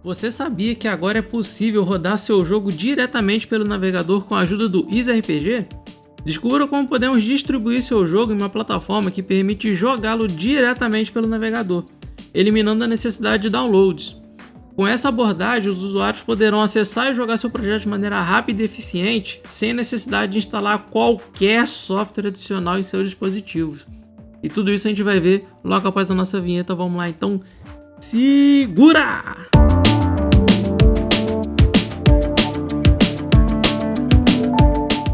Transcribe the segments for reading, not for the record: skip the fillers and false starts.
Você sabia que agora é possível rodar seu jogo diretamente pelo navegador com a ajuda do EasyRPG? Descubra como podemos distribuir seu jogo em uma plataforma que permite jogá-lo diretamente pelo navegador, eliminando a necessidade de downloads. Com essa abordagem, os usuários poderão acessar e jogar seu projeto de maneira rápida e eficiente, sem necessidade de instalar qualquer software adicional em seus dispositivos. E tudo isso a gente vai ver logo após a nossa vinheta. Vamos lá, então, segura!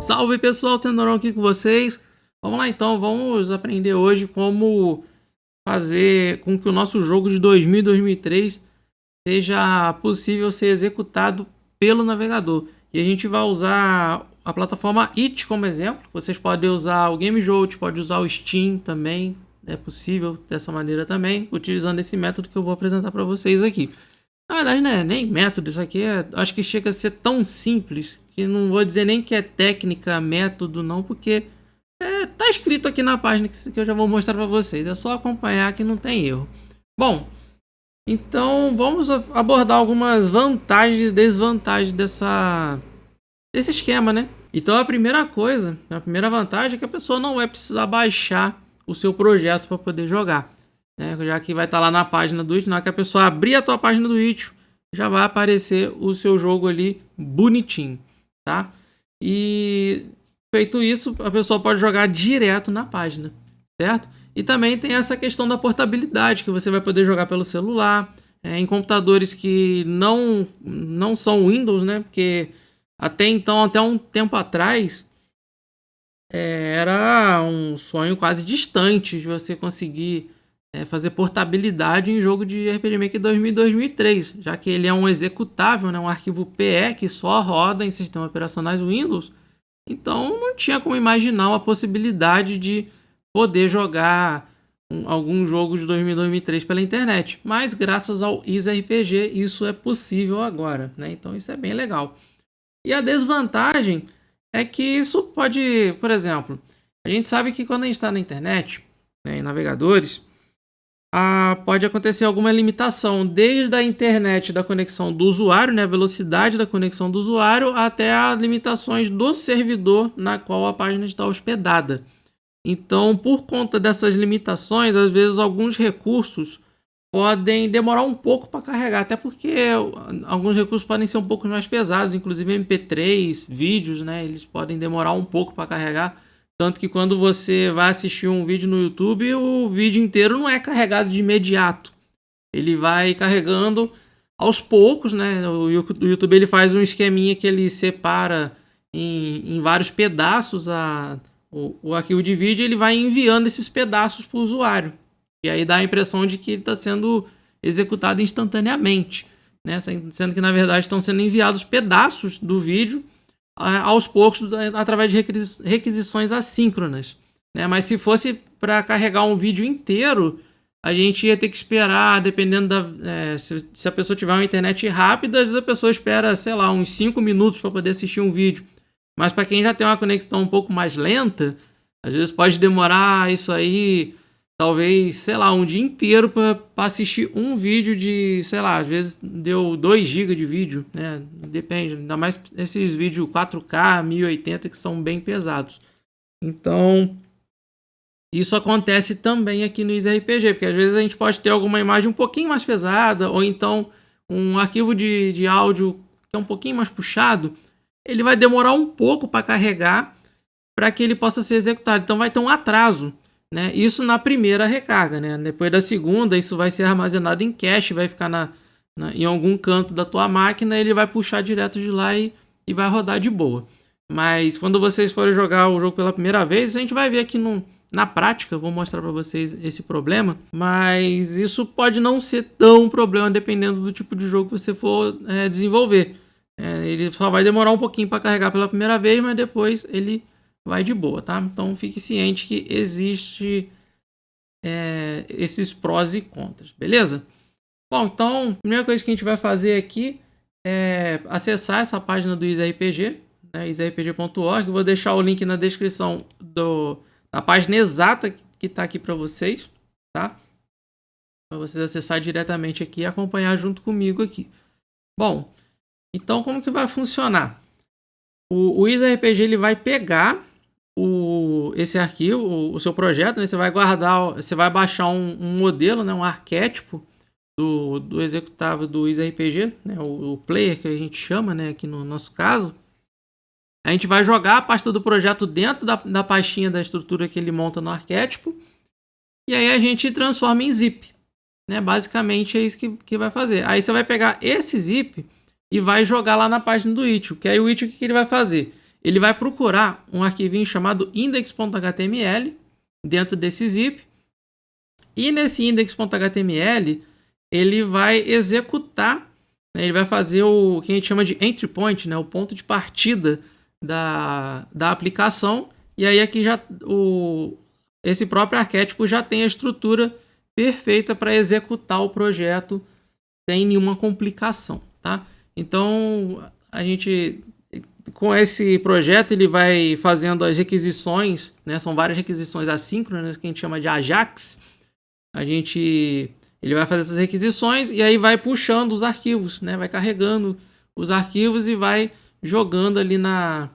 Salve pessoal, Cenourão aqui com vocês. Vamos lá então, vamos aprender hoje como fazer com que o nosso jogo de 2000 e 2003 seja possível ser executado pelo navegador. E a gente vai usar a plataforma Itch como exemplo. Vocês podem usar o GameJolt, pode usar o Steam também. É possível dessa maneira também, utilizando esse método que eu vou apresentar para vocês aqui. Na verdade, não é nem método, isso aqui acho que chega a ser tão simples que não vou dizer nem que é técnica, método, não, porque tá escrito aqui na página que eu já vou mostrar para vocês. É só acompanhar que não tem erro. Bom, então vamos abordar algumas vantagens e desvantagens desse esquema, né? Então a primeira coisa, a primeira vantagem é que a pessoa não vai precisar baixar o seu projeto para poder jogar. Já que vai estar lá na página do Itch, na hora que a pessoa abrir a tua página do Itch, já vai aparecer o seu jogo ali bonitinho, tá? E feito isso, a pessoa pode jogar direto na página, certo? E também tem essa questão da portabilidade, que você vai poder jogar pelo celular, em computadores que não são Windows, né? Porque até então, até um tempo atrás, era um sonho quase distante de você conseguir fazer portabilidade em jogo de RPG Maker 2000 e 2003, já que ele é um executável, né, um arquivo PE que só roda em sistemas operacionais Windows. Então não tinha como imaginar a possibilidade de poder jogar algum jogo de 2000 e 2003 pela internet. Mas graças ao EasyRPG isso é possível agora, né? Então isso é bem legal. E a desvantagem é que isso pode, por exemplo, a gente sabe que quando a gente está na internet, né, em navegadores, pode acontecer alguma limitação, desde a internet da conexão do usuário, né, a velocidade da conexão do usuário, até as limitações do servidor na qual a página está hospedada. Então, por conta dessas limitações, às vezes alguns recursos podem demorar um pouco para carregar, até porque alguns recursos podem ser um pouco mais pesados, inclusive MP3, vídeos, né, eles podem demorar um pouco para carregar. Tanto que quando você vai assistir um vídeo no YouTube, o vídeo inteiro não é carregado de imediato. Ele vai carregando aos poucos, né? O YouTube ele faz um esqueminha que ele separa em vários pedaços o arquivo de vídeo, ele vai enviando esses pedaços para o usuário. E aí dá a impressão de que ele está sendo executado instantaneamente, né? Sendo que na verdade estão sendo enviados pedaços do vídeo aos poucos através de requisições assíncronas, né? Mas se fosse para carregar um vídeo inteiro, a gente ia ter que esperar, dependendo se a pessoa tiver uma internet rápida, às vezes a pessoa espera, sei lá, uns 5 minutos para poder assistir um vídeo. Mas para quem já tem uma conexão um pouco mais lenta, às vezes pode demorar isso aí, talvez, sei lá, um dia inteiro para assistir um vídeo de, sei lá, às vezes deu 2 GB de vídeo, né? Depende, ainda mais esses vídeos 4K, 1080 que são bem pesados. Então, isso acontece também aqui no EasyRPG, porque às vezes a gente pode ter alguma imagem um pouquinho mais pesada, ou então um arquivo de áudio que é um pouquinho mais puxado, ele vai demorar um pouco para carregar para que ele possa ser executado. Então vai ter um atraso, né? Isso na primeira recarga, né? Depois da segunda, isso vai ser armazenado em cache, vai ficar em algum canto da tua máquina, ele vai puxar direto de lá e vai rodar de boa. Mas quando vocês forem jogar o jogo pela primeira vez, a gente vai ver aqui na prática, eu vou mostrar para vocês esse problema, mas isso pode não ser tão um problema dependendo do tipo de jogo que você for desenvolver. Ele só vai demorar um pouquinho para carregar pela primeira vez, mas depois ele vai de boa, tá? Então fique ciente que existe esses prós e contras, beleza? Bom, então a primeira coisa que a gente vai fazer aqui é acessar essa página do EasyRPG, né, easyrpg.org. Vou deixar o link na descrição da página exata que está aqui para vocês, tá? Para vocês acessar diretamente aqui e acompanhar junto comigo aqui. Bom, então como que vai funcionar? O WizardRPG ele vai pegar esse arquivo, o seu projeto, né? Você vai guardar, você vai baixar um modelo, né? Um arquétipo do executável do WizardRPG, né? O player que a gente chama, né? Aqui no nosso caso. A gente vai jogar a pasta do projeto dentro da pastinha da estrutura que ele monta no arquétipo. E aí a gente transforma em zip. Né? Basicamente é isso que vai fazer. Aí você vai pegar esse zip e vai jogar lá na página do Itch. Que aí o Itch, o que ele vai fazer? Ele vai procurar um arquivinho chamado index.html dentro desse zip. E nesse index.html ele vai executar, né? Ele vai fazer o que a gente chama de entry point, né? O ponto de partida da aplicação. E aí aqui já esse próprio arquétipo já tem a estrutura perfeita para executar o projeto sem nenhuma complicação, tá? Então, a gente, com esse projeto, ele vai fazendo as requisições, né? São várias requisições assíncronas que a gente chama de Ajax. Ele vai fazer essas requisições e aí vai puxando os arquivos, né? Vai carregando os arquivos e vai jogando ali na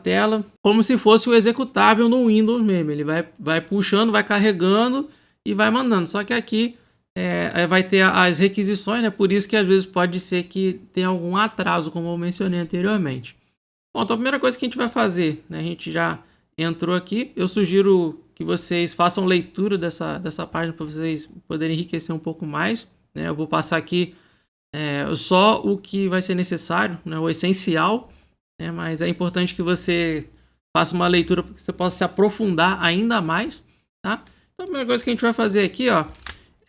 tela, como se fosse o executável no Windows mesmo. Ele vai puxando, vai carregando e vai mandando. Só que aqui vai ter as requisições, né? Por isso que às vezes pode ser que tenha algum atraso, como eu mencionei anteriormente. Bom, então a primeira coisa que a gente vai fazer, né? A gente já entrou aqui. Eu sugiro que vocês façam leitura dessa página para vocês poderem enriquecer um pouco mais, né? Eu vou passar aqui só o que vai ser necessário, né? O essencial. Mas é importante que você faça uma leitura para que você possa se aprofundar ainda mais, tá? Então a primeira coisa que a gente vai fazer aqui, ó,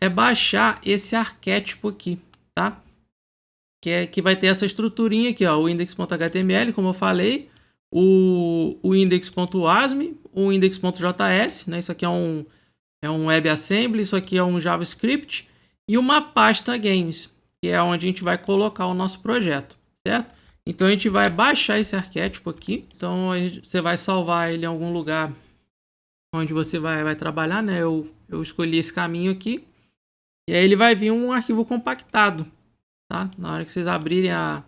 é baixar esse arquétipo aqui, tá? Que vai ter essa estruturinha aqui, ó, o index.html, como eu falei, o index.asm, o index.js, né? Isso aqui é um WebAssembly, isso aqui é um JavaScript e uma pasta games, que é onde a gente vai colocar o nosso projeto, certo? Então a gente vai baixar esse arquétipo aqui. Então você vai salvar ele em algum lugar onde você vai trabalhar, né? Eu escolhi esse caminho aqui. E aí ele vai vir um arquivo compactado, tá? Na hora que vocês abrirem a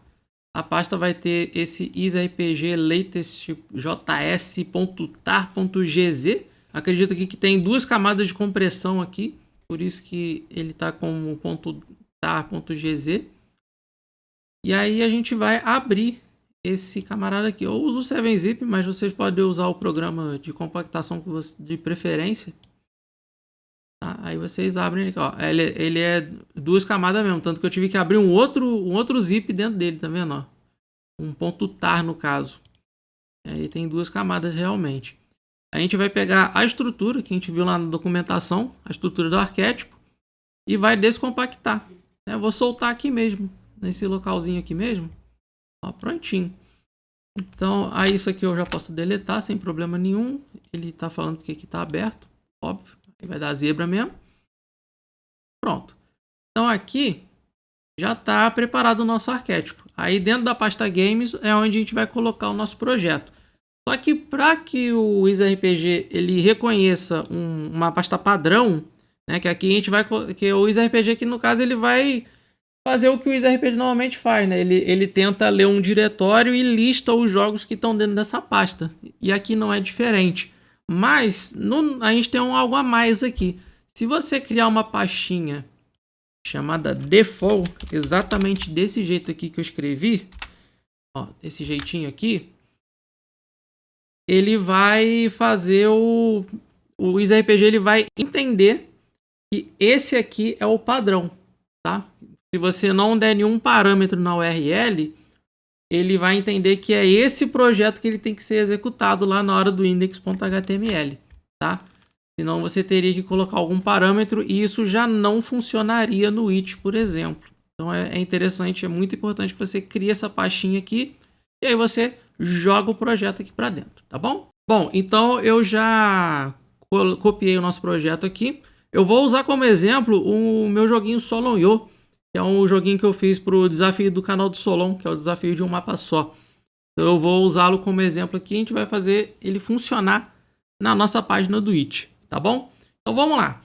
pasta vai ter esse isrpg latest.js.tar.gz. Acredito aqui que tem duas camadas de compressão aqui. Por isso que ele está como .tar.gz. E aí a gente vai abrir esse camarada aqui. Eu uso o 7-Zip, mas vocês podem usar o programa de compactação de preferência. Tá? Aí vocês abrem aqui, ó. Ele é duas camadas mesmo, tanto que eu tive que abrir um outro zip dentro dele, tá vendo? Ó? Um .tar no caso. Aí tem duas camadas realmente. A gente vai pegar a estrutura que a gente viu lá na documentação, a estrutura do arquétipo, e vai descompactar. Eu vou soltar aqui mesmo, nesse localzinho aqui mesmo. Ó, prontinho. Então, aí isso aqui eu já posso deletar sem problema nenhum. Ele tá falando que aqui tá aberto, óbvio. Aí vai dar zebra mesmo. Pronto. Então aqui já tá preparado o nosso arquétipo. Aí dentro da pasta games é onde a gente vai colocar o nosso projeto. Só que para que o WizardRPG ele reconheça uma pasta padrão, né, que aqui a gente vai, que o WizardRPG aqui no caso ele vai fazer o que o WizardRPG normalmente faz, né? Ele tenta ler um diretório e lista os jogos que estão dentro dessa pasta. E aqui não é diferente. Mas a gente tem algo a mais aqui. Se você criar uma pastinha chamada default, exatamente desse jeito aqui que eu escrevi, ó, desse jeitinho aqui, ele vai fazer o WizardRPG ele vai entender que esse aqui é o padrão, tá? Se você não der nenhum parâmetro na URL, ele vai entender que é esse projeto que ele tem que ser executado lá na hora do index.html, tá? Senão você teria que colocar algum parâmetro e isso já não funcionaria no Itch, por exemplo. Então é interessante, é muito importante que você crie essa pastinha aqui e aí você joga o projeto aqui para dentro, tá bom? Bom, então eu já copiei o nosso projeto aqui. Eu vou usar como exemplo o meu joguinho Solon.io, que é um joguinho que eu fiz para o desafio do canal do Solon, que é o desafio de um mapa só. Então eu vou usá-lo como exemplo aqui, a gente vai fazer ele funcionar na nossa página do Itch, tá bom? Então vamos lá.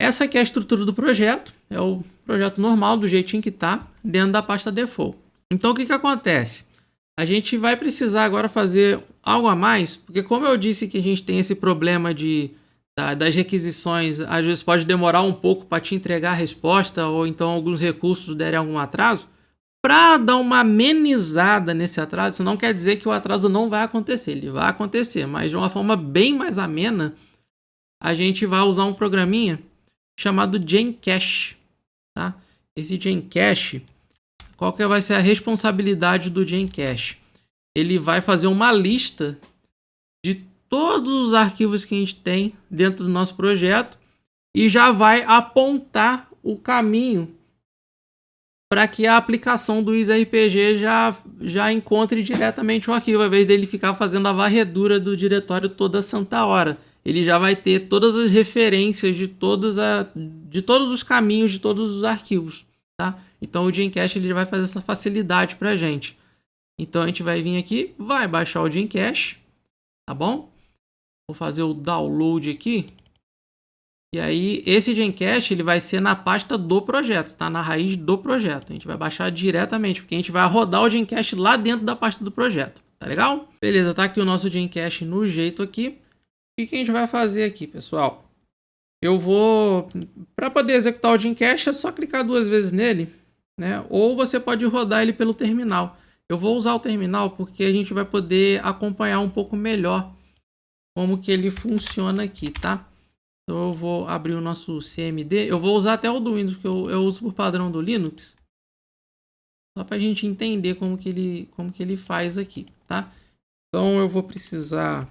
Essa aqui é a estrutura do projeto, é o projeto normal, do jeitinho que tá, dentro da pasta default. Então o que acontece? A gente vai precisar agora fazer algo a mais, porque como eu disse que a gente tem esse problema das requisições, às vezes pode demorar um pouco para te entregar a resposta, ou então alguns recursos derem algum atraso. Para dar uma amenizada nesse atraso, isso não quer dizer que o atraso não vai acontecer, ele vai acontecer, mas de uma forma bem mais amena, a gente vai usar um programinha chamado Gencache, tá? Esse Gencache, qual que vai ser a responsabilidade do Gencache? Ele vai fazer uma lista de todos os arquivos que a gente tem dentro do nosso projeto e já vai apontar o caminho para que a aplicação do EasyRPG já encontre diretamente o arquivo, ao invés dele ficar fazendo a varredura do diretório toda santa hora. Ele já vai ter todas as referências de todos os caminhos de todos os arquivos, tá? Então o Gencache ele vai fazer essa facilidade para a gente. Então a gente vai vir aqui, vai baixar o Gencache, tá bom? Vou fazer o download aqui. E aí, esse Gencache ele vai ser na pasta do projeto, tá? Na raiz do projeto. A gente vai baixar diretamente, porque a gente vai rodar o Gencache lá dentro da pasta do projeto. Tá legal? Beleza, tá aqui o nosso Gencache no jeito aqui. O que a gente vai fazer aqui, pessoal? Eu vou... Para poder executar o Gencache, é só clicar 2 vezes nele, né? Ou você pode rodar ele pelo terminal. Eu vou usar o terminal porque a gente vai poder acompanhar um pouco melhor como que ele funciona aqui, tá? Então eu vou abrir o nosso CMD. Eu vou usar até o do Windows, que eu uso por padrão do Linux. Só para a gente entender como que ele faz aqui, tá? Então eu vou precisar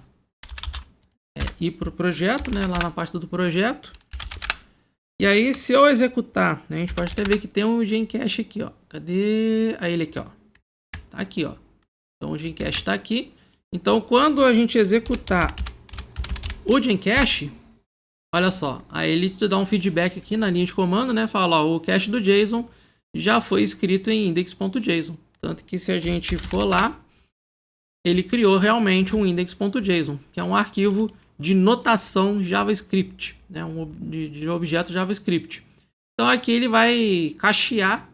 ir para o projeto, né? Lá na pasta do projeto. E aí se eu executar, né, a gente pode até ver que tem um Gencache aqui, ó. Cadê? Aí ele aqui, ó. Tá aqui, ó. Então o Gencache está aqui. Então quando a gente executar o Gencache, olha só, aí ele te dá um feedback aqui na linha de comando, né? Fala, ó, o cache do JSON já foi escrito em index.json. Tanto que se a gente for lá, ele criou realmente um index.json, que é um arquivo de notação JavaScript, né? De objeto JavaScript. Então aqui ele vai cachear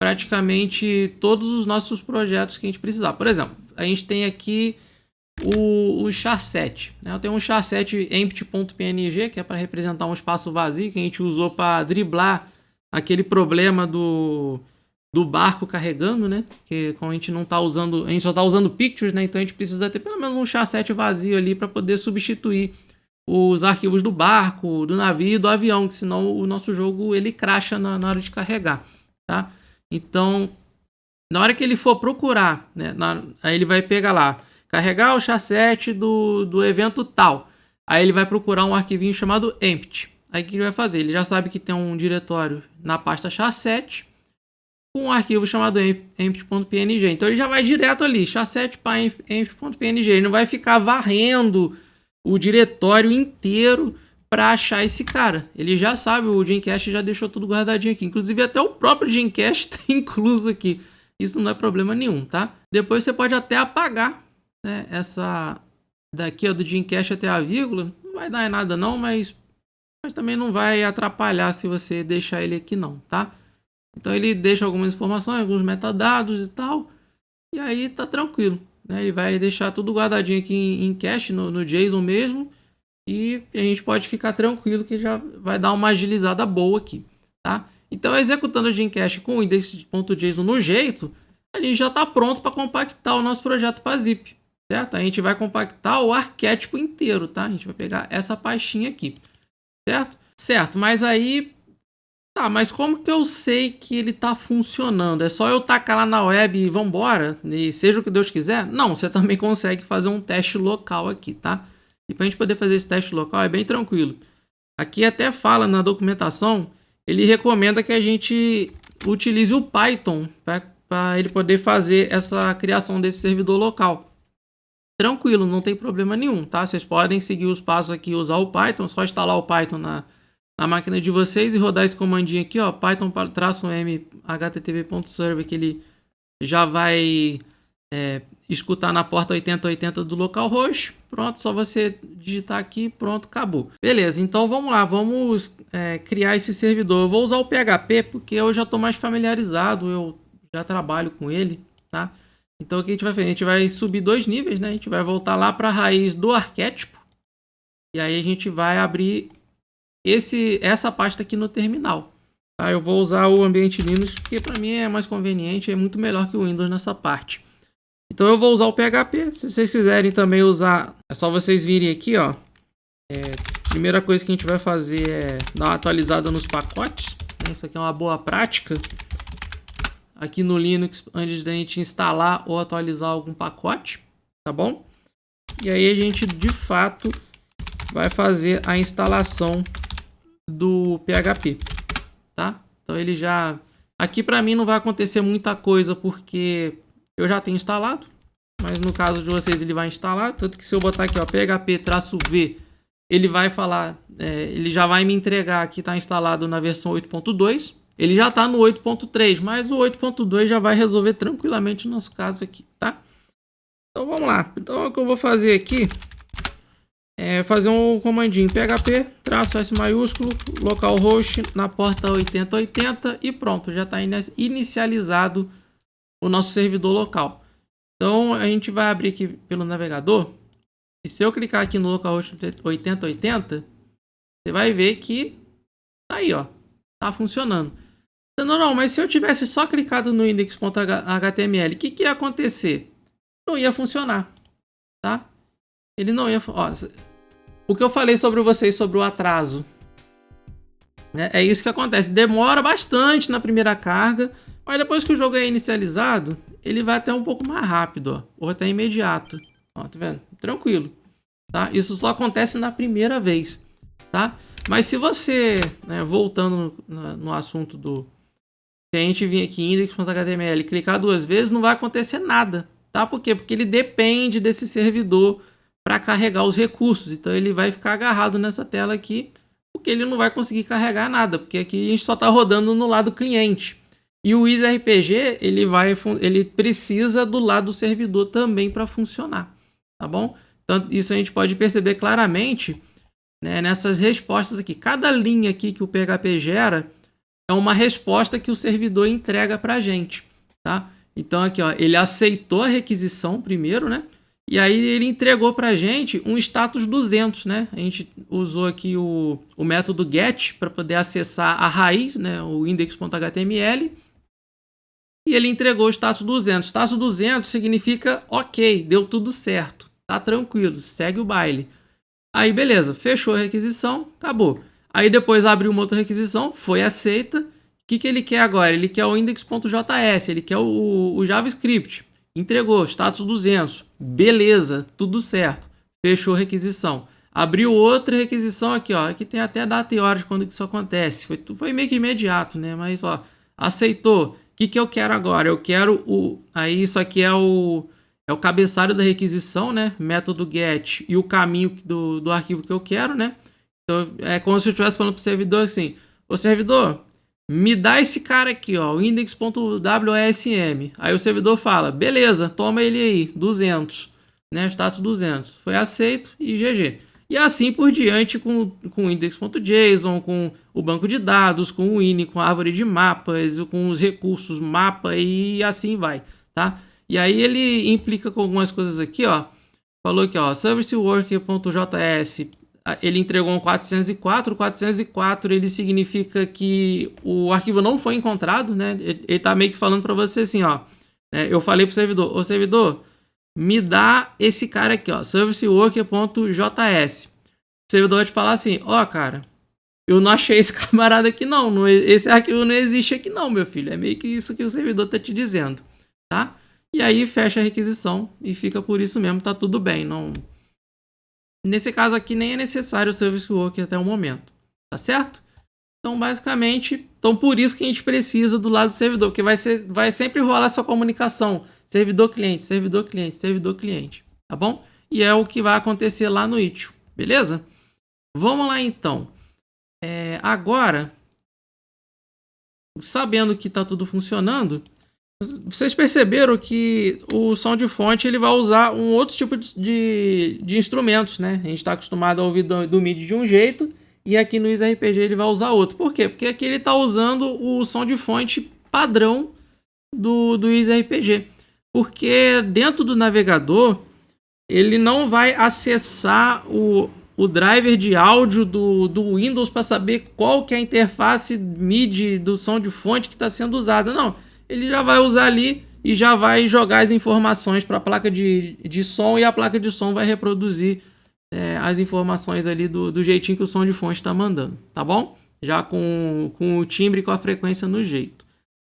praticamente todos os nossos projetos que a gente precisar. Por exemplo, a gente tem aqui o char7, né? Eu tenho um char7 empty.png, que é para representar um espaço vazio que a gente usou para driblar aquele problema do barco carregando, né? Que como a gente não tá usando, a gente só tá usando pictures, né? Então a gente precisa ter pelo menos um char7 vazio ali para poder substituir os arquivos do barco, do navio e do avião, que senão o nosso jogo ele crasha na hora de carregar, tá? Então, na hora que ele for procurar, né? Aí ele vai pegar lá carregar o char7 do evento tal. Aí ele vai procurar um arquivinho chamado empty. Aí o que ele vai fazer? Ele já sabe que tem um diretório na pasta char7 com um arquivo chamado empty.png. Então ele já vai direto ali, char7 para empty.png. Ele não vai ficar varrendo o diretório inteiro para achar esse cara. Ele já sabe, o Gencache já deixou tudo guardadinho aqui. Inclusive até o próprio Gencache está incluso aqui. Isso não é problema nenhum, tá? Depois você pode até apagar, né, essa daqui, ó, do Gencache até a vírgula. Não vai dar em nada não, mas também não vai atrapalhar se você deixar ele aqui não, tá? Então ele deixa algumas informações, alguns metadados e tal. E aí tá tranquilo, né? Ele vai deixar tudo guardadinho aqui em cache, no JSON mesmo. E a gente pode ficar tranquilo que já vai dar uma agilizada boa aqui, tá? Então executando o Gencache com o index.json no jeito, a gente já está pronto para compactar o nosso projeto para zip, certo? A gente vai compactar o arquétipo inteiro, tá? A gente vai pegar essa pastinha aqui, certo? Certo, mas aí... Tá, mas como que eu sei que ele tá funcionando? É só eu tacar lá na web e vambora? E seja o que Deus quiser? Não, você também consegue fazer um teste local aqui, tá? E para a gente poder fazer esse teste local é bem tranquilo. Aqui até fala na documentação, ele recomenda que a gente utilize o Python para ele poder fazer essa criação desse servidor local. Tranquilo, não tem problema nenhum, tá? Vocês podem seguir os passos aqui e usar o Python, só instalar o Python na máquina de vocês e rodar esse comandinho aqui, ó, python-m http.server, que ele já vai escutar na porta 8080 do localhost. Pronto, só você digitar aqui, pronto, acabou. Beleza, então vamos lá, vamos criar esse servidor. Eu vou usar o PHP porque eu já estou mais familiarizado, eu já trabalho com ele, tá? Então o que a gente vai fazer? A gente vai subir 2 níveis, né? A gente vai voltar lá para a raiz do arquétipo. E aí a gente vai abrir essa pasta aqui no terminal. Tá? Eu vou usar o ambiente Linux porque para mim é mais conveniente, é muito melhor que o Windows nessa parte. Então eu vou usar o PHP. Se vocês quiserem também usar, é só vocês virem aqui, ó. Primeira coisa que a gente vai fazer é dar uma atualizada nos pacotes. Isso aqui é uma boa prática aqui no Linux antes da gente instalar ou atualizar algum pacote, tá bom? E aí a gente de fato vai fazer a instalação do PHP, tá? Então ele já... Aqui para mim não vai acontecer muita coisa porque eu já tenho instalado, mas no caso de vocês ele vai instalar, tanto que se eu botar aqui, ó, php-v, ele vai falar, ele já vai me entregar aqui, tá instalado na versão 8.2. Ele já está no 8.3, mas o 8.2 já vai resolver tranquilamente o nosso caso aqui, tá? Então vamos lá. Então o que eu vou fazer aqui é fazer um comandinho php, -s maiúsculo, localhost na porta 8080 e pronto, já está inicializado o nosso servidor local. Então a gente vai abrir aqui pelo navegador e se eu clicar aqui no localhost 8080, você vai ver que tá aí, ó, tá funcionando. Não, mas se eu tivesse só clicado no index.html, o que ia acontecer? Não ia funcionar, tá? Ele não ia... Ó, o que eu falei sobre vocês sobre o atraso, né? É isso que acontece. Demora bastante na primeira carga, mas depois que o jogo é inicializado, ele vai até um pouco mais rápido, ó, ou até imediato. Ó, tá vendo? Tranquilo, tá? Isso só acontece na primeira vez, tá? Mas se você, né, voltando no assunto do... Se a gente vir aqui em index.html e clicar 2 vezes, não vai acontecer nada, tá? Por quê? Porque ele depende desse servidor para carregar os recursos. Então ele vai ficar agarrado nessa tela aqui, porque ele não vai conseguir carregar nada, porque aqui a gente só está rodando no lado cliente. E o EasyRPG, ele precisa do lado do servidor também para funcionar, tá bom? Então isso a gente pode perceber claramente, né, nessas respostas aqui. Cada linha aqui que o PHP gera é uma resposta que o servidor entrega para a gente, tá? Então aqui, ó, ele aceitou a requisição primeiro, né? E aí ele entregou para a gente um status 200, né? A gente usou aqui o método get para poder acessar a raiz, né? O index.html. E ele entregou o status 200. Status 200 significa ok, deu tudo certo, tá tranquilo, segue o baile. Aí beleza, fechou a requisição, acabou. Aí depois abriu uma outra requisição, foi aceita. O que ele quer agora? Ele quer o index.js, ele quer o JavaScript. Entregou, status 200. Beleza, tudo certo. Fechou a requisição. Abriu outra requisição aqui, ó. Aqui tem até data e hora de quando isso acontece. Foi meio que imediato, né? Mas, ó, aceitou. O que eu quero agora? Eu quero o... Aí isso aqui é o cabeçalho da requisição, né? Método get e o caminho do arquivo que eu quero, né? Então, é como se eu estivesse falando para o servidor assim: ô servidor, me dá esse cara aqui, ó, o index.wsm. Aí o servidor fala: beleza, toma ele aí, 200, né? Status 200. Foi aceito e GG. E assim por diante com o index.json, com o banco de dados, com o ini, com a árvore de mapas, com os recursos mapa e assim vai, tá? E aí ele implica com algumas coisas aqui, ó. Falou aqui, ó, serviceworker.js. Ele entregou um 404. O 404 ele significa que o arquivo não foi encontrado, né? Ele tá meio que falando para você assim, ó. Eu falei pro servidor: ô servidor, me dá esse cara aqui, ó, serviceworker.js. O servidor vai te falar assim: ó, cara, eu não achei esse camarada aqui não. Esse arquivo não existe aqui não, meu filho. É meio que isso que o servidor tá te dizendo, tá? E aí fecha a requisição e fica por isso mesmo, tá tudo bem, não... Nesse caso aqui nem é necessário o Service Worker até o momento, tá certo? Então basicamente, por isso que a gente precisa do lado do servidor, porque vai sempre rolar essa comunicação, servidor-cliente, servidor-cliente, servidor-cliente, tá bom? E é o que vai acontecer lá no Itch, beleza? Vamos lá então. Agora, sabendo que tá tudo funcionando, Vocês perceberam que o som de fonte ele vai usar um outro tipo de instrumentos, né? A gente está acostumado a ouvir do MIDI de um jeito e aqui no Easy RPG ele vai usar outro. Por quê? Porque aqui ele está usando o som de fonte padrão do Easy RPG. Porque dentro do navegador ele não vai acessar o driver de áudio do Windows para saber qual que é a interface MIDI do som de fonte que está sendo usada. Não, ele já vai usar ali e já vai jogar as informações para a placa de som e a placa de som vai reproduzir as informações ali do jeitinho que o som de fonte está mandando, tá bom? Já com o timbre e com a frequência no jeito.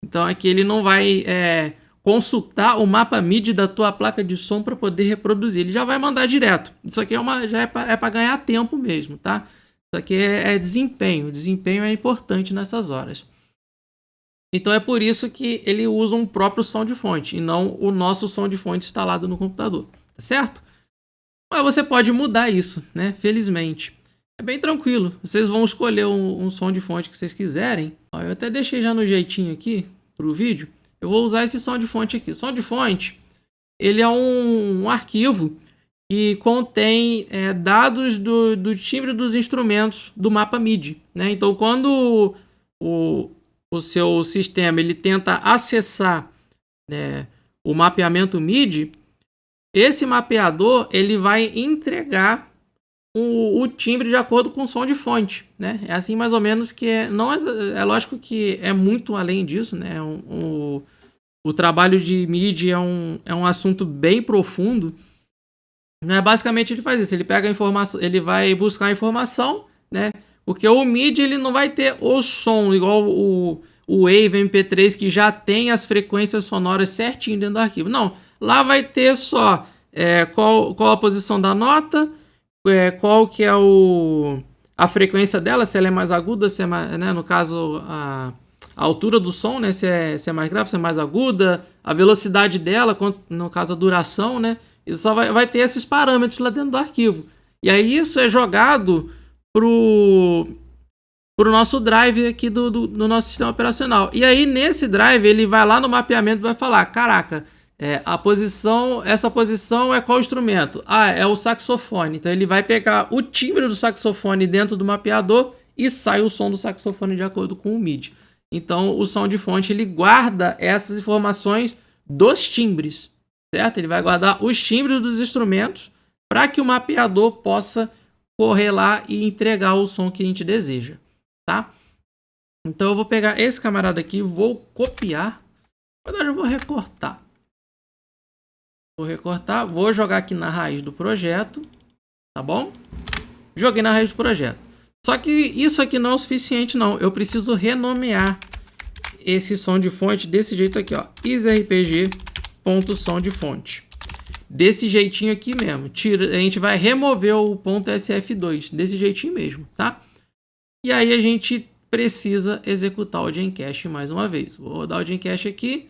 Então aqui ele não vai consultar o mapa MIDI da tua placa de som para poder reproduzir. Ele já vai mandar direto. Isso aqui já é para ganhar tempo mesmo, tá? Isso aqui é desempenho. Desempenho é importante nessas horas. Então é por isso que ele usa um próprio som de fonte e não o nosso som de fonte instalado no computador, tá certo? Mas você pode mudar isso, né? Felizmente. É bem tranquilo. Vocês vão escolher um som de fonte que vocês quiserem. Ó, eu até deixei já no jeitinho aqui pro vídeo. Eu vou usar esse som de fonte aqui. O som de fonte, ele é um arquivo que contém dados do timbre dos instrumentos do mapa MIDI, né? Então, quando o seu sistema ele tenta acessar o mapeamento MIDI, esse mapeador ele vai entregar o timbre de acordo com o som de fonte, né? É assim mais ou menos que não é lógico que é muito além disso, né? O trabalho de MIDI é um assunto bem profundo. Né? Basicamente ele faz isso, ele pega a informação, ele vai buscar a informação, né? Porque o MIDI ele não vai ter o som igual o Wave MP3 que já tem as frequências sonoras certinho dentro do arquivo. Não, lá vai ter só qual a posição da nota, qual que é a frequência dela, se ela é mais aguda, se é mais, né, no caso a altura do som, né, se é mais grave, se é mais aguda, a velocidade dela, no caso a duração, né, isso só vai ter esses parâmetros lá dentro do arquivo. E aí isso é jogado pro nosso drive aqui do nosso sistema operacional. E aí nesse drive ele vai lá no mapeamento e vai falar, caraca, essa posição é qual instrumento? Ah, é o saxofone. Então ele vai pegar o timbre do saxofone dentro do mapeador e sai o som do saxofone de acordo com o MIDI. Então o som de fonte ele guarda essas informações dos timbres, certo? Ele vai guardar os timbres dos instrumentos para que o mapeador possa correr lá e entregar o som que a gente deseja, tá? Então eu vou pegar esse camarada aqui, vou copiar, na verdade eu vou recortar. Vou jogar aqui na raiz do projeto, tá bom? Joguei na raiz do projeto. Só que isso aqui não é o suficiente não, eu preciso renomear esse som de fonte desse jeito aqui, ó, easyrpg.som de fonte. Desse jeitinho aqui mesmo. A gente vai remover o .sf2, desse jeitinho mesmo, tá? E aí a gente precisa executar o Gencache mais uma vez. Vou rodar o Gencache aqui,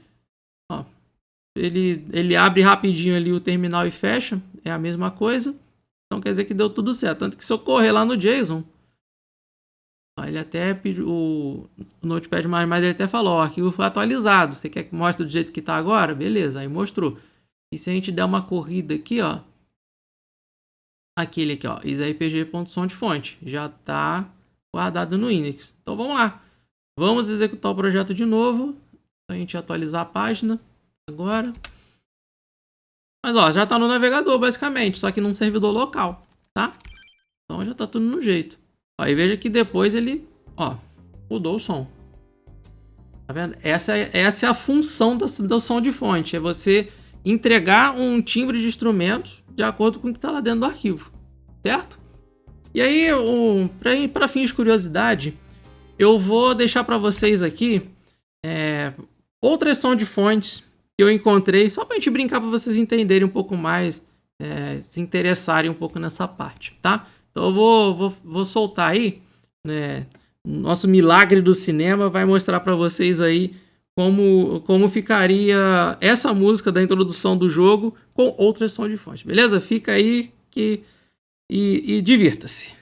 ó. Ele abre rapidinho ali o terminal e fecha, é a mesma coisa. Então quer dizer que deu tudo certo. Tanto que se eu correr lá no JSON, ó, ele até pediu, o Notepad++, ele até falou, ó, o arquivo foi atualizado. Você quer que mostre do jeito que está agora? Beleza, aí mostrou. E se a gente der uma corrida aqui, ó, aquele aqui, ó, easyrpg.som de fonte, já está guardado no index. Então vamos lá. Vamos executar o projeto de novo. A gente atualizar a página agora. Mas ó, já está no navegador basicamente, só que num servidor local, tá? Então já está tudo no jeito. Aí veja que depois ele, ó, mudou o som. Tá vendo? Essa é a função do som de fonte, é você entregar um timbre de instrumentos de acordo com o que está lá dentro do arquivo, certo? E aí, para fins de curiosidade, eu vou deixar para vocês aqui outras som de fontes que eu encontrei, só para a gente brincar, para vocês entenderem um pouco mais, se interessarem um pouco nessa parte, tá? Então eu vou soltar aí, né? Nosso milagre do cinema vai mostrar para vocês aí como ficaria essa música da introdução do jogo com outras som de fonte, beleza? Fica aí e divirta-se.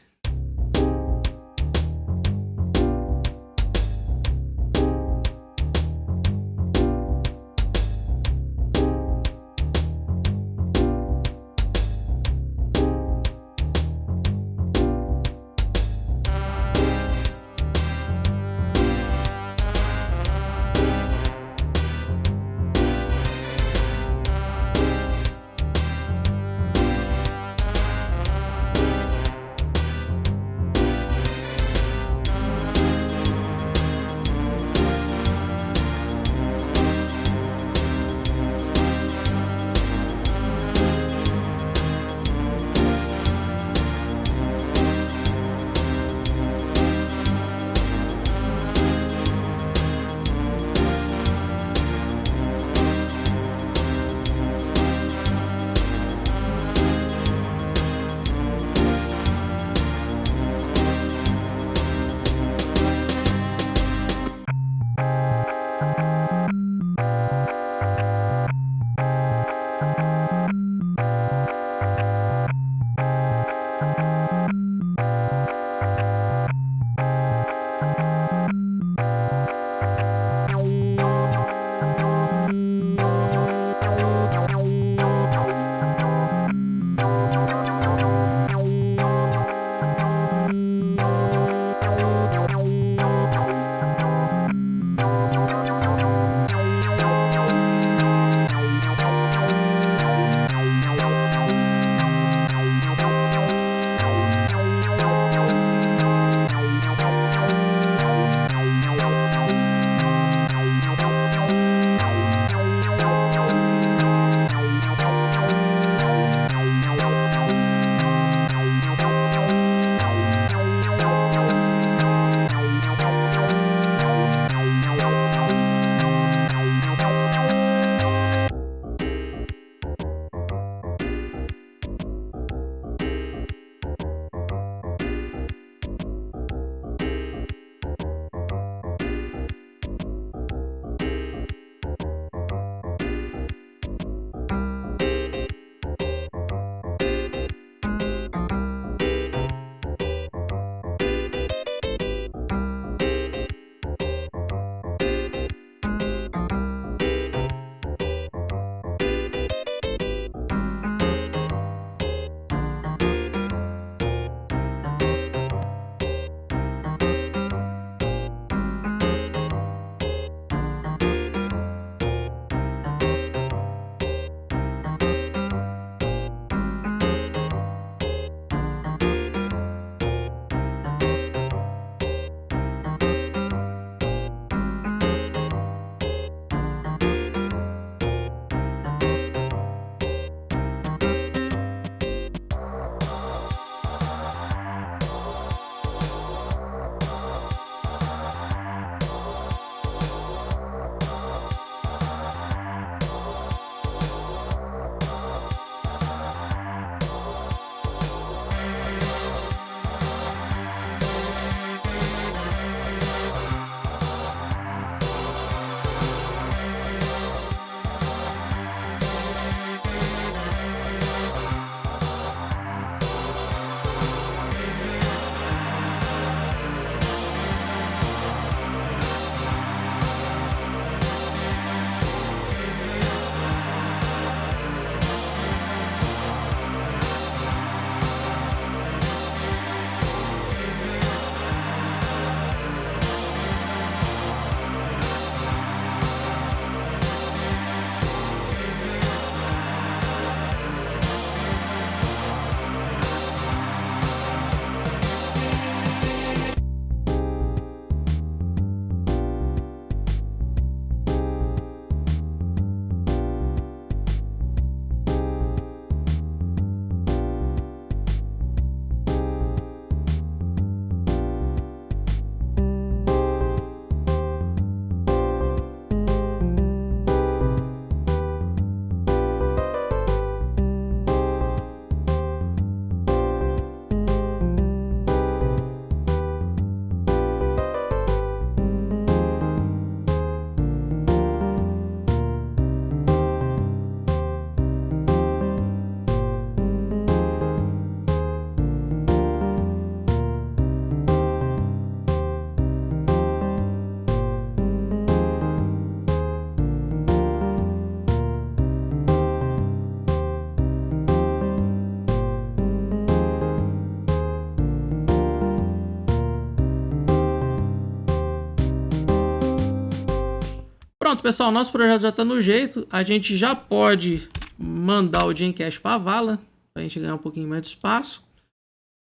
Pronto, pessoal, nosso projeto já está no jeito. A gente já pode mandar o Gencast para a vala, para a gente ganhar um pouquinho mais de espaço.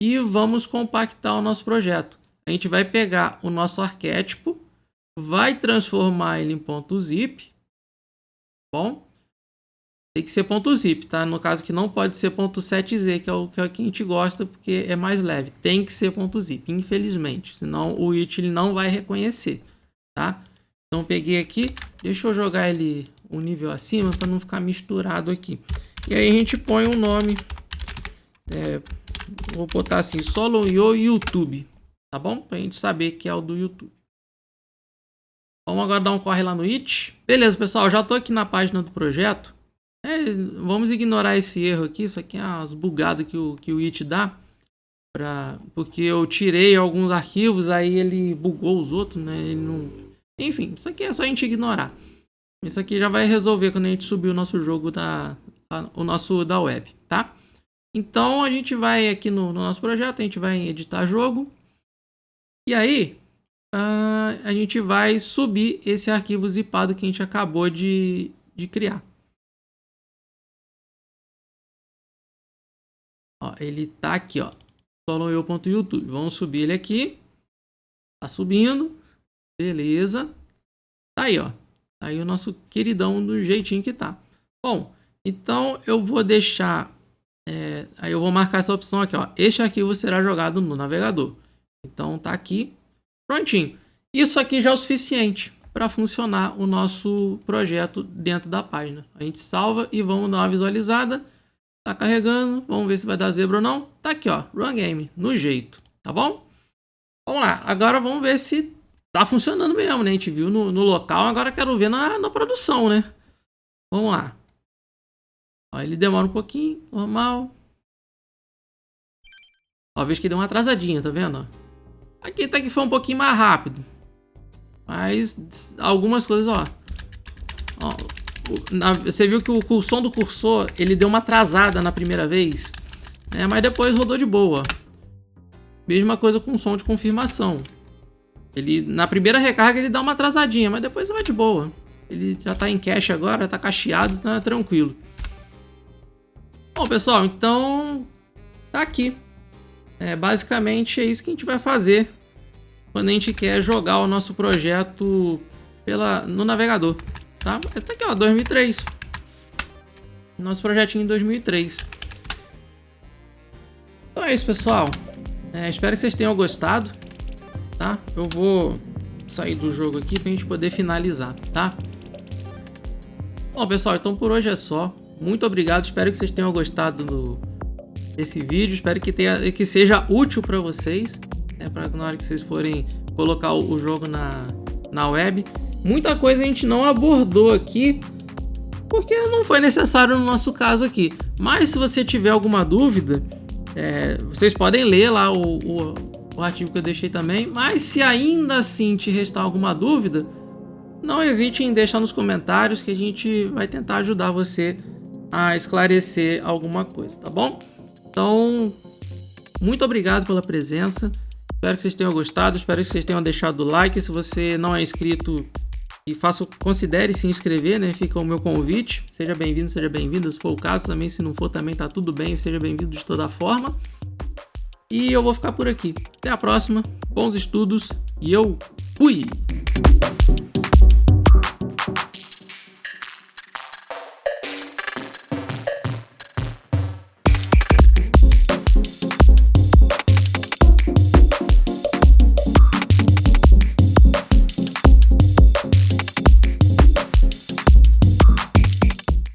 E vamos compactar o nosso projeto. A gente vai pegar o nosso arquétipo, vai transformar ele em .zip. Bom, tem que ser .zip, tá? No caso que não pode ser .7z, que é o que a gente gosta, porque é mais leve. Tem que ser .zip, infelizmente. Senão o It ele não vai reconhecer, tá? Então peguei aqui, deixa eu jogar ele um nível acima para não ficar misturado aqui. E aí a gente põe um nome, vou botar assim, Solonyo YouTube, tá bom? Pra gente saber que é o do YouTube. Vamos agora dar um corre lá no It. Beleza, pessoal, já tô aqui na página do projeto. Vamos ignorar esse erro aqui, isso aqui é umas bugadas que o It dá. Porque eu tirei alguns arquivos, aí ele bugou os outros, né? Ele não... Enfim, isso aqui é só a gente ignorar. Isso aqui já vai resolver quando a gente subir o nosso jogo da web, tá? Então a gente vai aqui no nosso projeto, a gente vai em editar jogo. E aí a gente vai subir esse arquivo zipado que a gente acabou de criar. Ó, ele tá aqui, ó, solonyo.youtube. Vamos subir ele aqui. Tá subindo. Beleza. Tá aí, ó. Tá aí o nosso queridão do jeitinho que tá. Bom, então eu vou deixar... aí eu vou marcar essa opção aqui, ó. Este arquivo será jogado no navegador. Então tá aqui. Prontinho. Isso aqui já é o suficiente para funcionar o nosso projeto dentro da página. A gente salva e vamos dar uma visualizada. Tá carregando. Vamos ver se vai dar zebra ou não. Tá aqui, ó. Run game. No jeito. Tá bom? Vamos lá. Agora vamos ver se tá funcionando mesmo, né? A gente viu no local. Agora quero ver na produção, né? Vamos lá. Ó, ele demora um pouquinho. Normal. Ó, vejo que deu uma atrasadinha, tá vendo? Aqui até que foi um pouquinho mais rápido. Mas algumas coisas, ó. Você viu que o som do cursor, ele deu uma atrasada na primeira vez, né? Mas depois rodou de boa. Mesma coisa com o som de confirmação. Ele, na primeira recarga ele dá uma atrasadinha, mas depois vai de boa. Ele já tá em cache agora, tá cacheado, tá tranquilo. Bom, pessoal, então tá aqui. Basicamente é isso que a gente vai fazer quando a gente quer jogar o nosso projeto no navegador, tá? Esse daqui, ó, 2003. Nosso projetinho em 2003. Então é isso, pessoal. Espero que vocês tenham gostado, tá? Eu vou sair do jogo aqui pra gente poder finalizar, tá? Bom, pessoal, então por hoje é só. Muito obrigado, espero que vocês tenham gostado desse vídeo. Espero que seja útil para vocês, para na hora que vocês forem colocar o jogo na web. Muita coisa a gente não abordou aqui, porque não foi necessário no nosso caso aqui. Mas se você tiver alguma dúvida, vocês podem ler lá o artigo que eu deixei também. Mas se ainda assim te restar alguma dúvida, não hesite em deixar nos comentários que a gente vai tentar ajudar você a esclarecer alguma coisa, tá bom? Então, muito obrigado pela presença. Espero que vocês tenham gostado. Espero que vocês tenham deixado o like. Se você não é inscrito, considere se inscrever, né? Fica o meu convite. Seja bem-vindo, seja bem-vinda. Se for o caso também, se não for também tá tudo bem. Seja bem-vindo de toda forma. E eu vou ficar por aqui. Até a próxima. Bons estudos e eu fui!